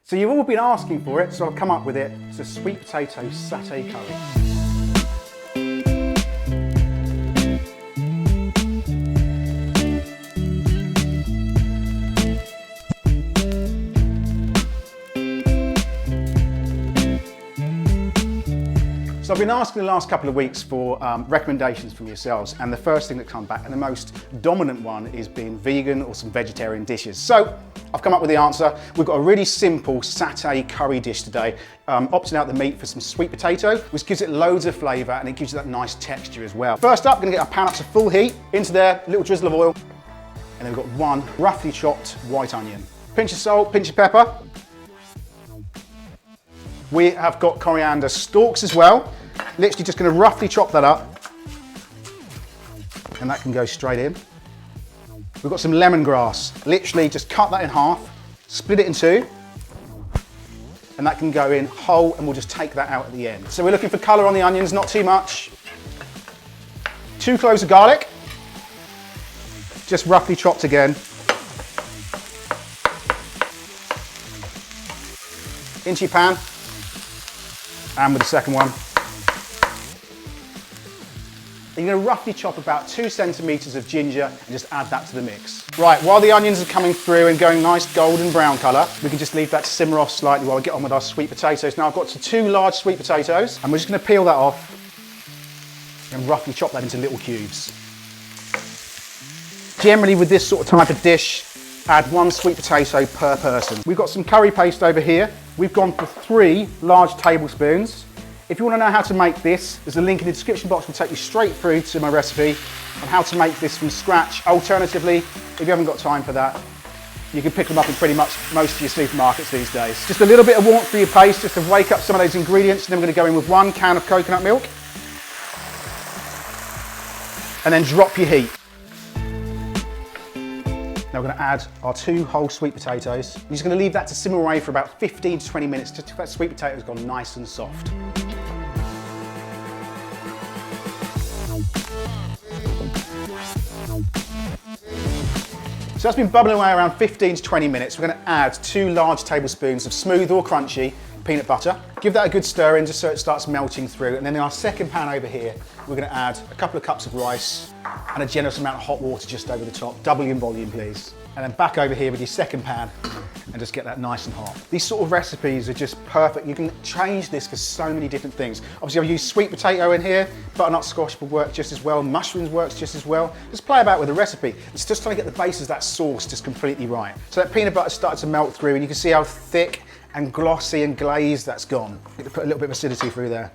So you've all been asking for it, so I've come up with it. It's a sweet potato satay curry. So I've been asking the last couple of weeks for recommendations from yourselves, and the first thing that come back, and the most dominant one, is being vegan or some vegetarian dishes. So I've come up with the answer. We've got a really simple satay curry dish today, opting out the meat for some sweet potato, which gives it loads of flavour and it gives you that nice texture as well. First up, we're gonna get our pan up to full heat. Into there, a little drizzle of oil, and then we've got one roughly chopped white onion. Pinch of salt, pinch of pepper. We have got coriander stalks as well. Literally just going to roughly chop that up, and that can go straight in. We've got some lemongrass. Literally just cut that in half, split it in two, and that can go in whole, and we'll just take that out at the end. So we're looking for colour on the onions, not too much. 2 cloves of garlic, just roughly chopped again. Into your pan. And with the second one. You're going to roughly chop about 2 centimetres of ginger and just add that to the mix. Right, while the onions are coming through and going nice golden brown colour, we can just leave that to simmer off slightly while we get on with our sweet potatoes. Now I've got 2 large sweet potatoes, and we're just going to peel that off and roughly chop that into little cubes. Generally with this sort of type of dish, add 1 sweet potato per person. We've got some curry paste over here. We've gone for 3 large tablespoons. If you want to know how to make this, there's a link in the description box will take you straight through to my recipe on how to make this from scratch. Alternatively, if you haven't got time for that, you can pick them up in pretty much most of your supermarkets these days. Just a little bit of warmth for your paste, just to wake up some of those ingredients, and then we're going to go in with 1 can of coconut milk. And then drop your heat. Now we're going to add our 2 whole sweet potatoes. You're just going to leave that to simmer away for about 15 to 20 minutes just till that sweet potato's gone nice and soft. So that's been bubbling away around 15 to 20 minutes. We're going to add 2 large tablespoons of smooth or crunchy peanut butter. Give that a good stir in just so it starts melting through. And then in our second pan over here, we're going to add a couple of cups of rice and a generous amount of hot water just over the top. Double in volume, please. And then back over here with your second pan and just get that nice and hot. These sort of recipes are just perfect. You can change this for so many different things. Obviously I've used sweet potato in here, butternut squash will work just as well, mushrooms works just as well. Just play about with the recipe. It's just trying to get the base of that sauce just completely right. So that peanut butter started to melt through, and you can see how thick and glossy and glazed that's gone. Put a little bit of acidity through there.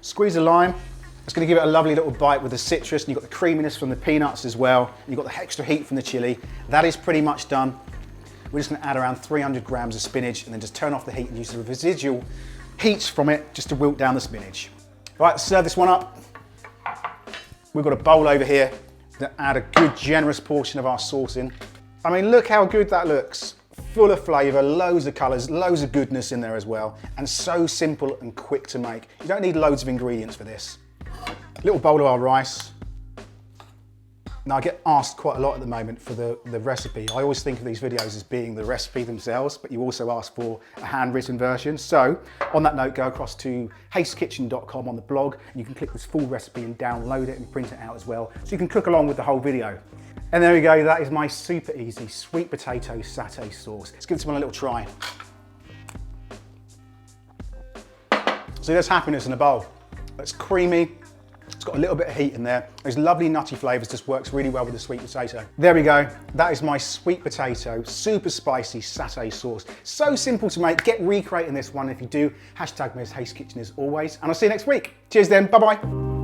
Squeeze a lime. It's going to give it a lovely little bite with the citrus, and you've got the creaminess from the peanuts as well. You've got the extra heat from the chili. That is pretty much done. We're just going to add around 300 grams of spinach and then just turn off the heat and use the residual heat from it just to wilt down the spinach. Right, let's serve this one up. We've got a bowl over here to add a good generous portion of our sauce in. I mean, look how good that looks. Full of flavour, loads of colours, loads of goodness in there as well, and so simple and quick to make. You don't need loads of ingredients for this. Little bowl of our rice. Now I get asked quite a lot at the moment for the recipe. I always think of these videos as being the recipe themselves, but you also ask for a handwritten version. So on that note, go across to hastekitchen.com on the blog, and you can click this full recipe and download it and print it out as well, so you can cook along with the whole video. And there we go, that is my super easy sweet potato satay sauce. Let's give this one a little try. So there's happiness in a bowl. It's creamy. It's got a little bit of heat in there. Those lovely nutty flavours just works really well with the sweet potato. There we go. That is my sweet potato, super spicy satay sauce. So simple to make. Get recreating this one. If you do, hashtag me as Haste Kitchen as always. And I'll see you next week. Cheers then. Bye-bye.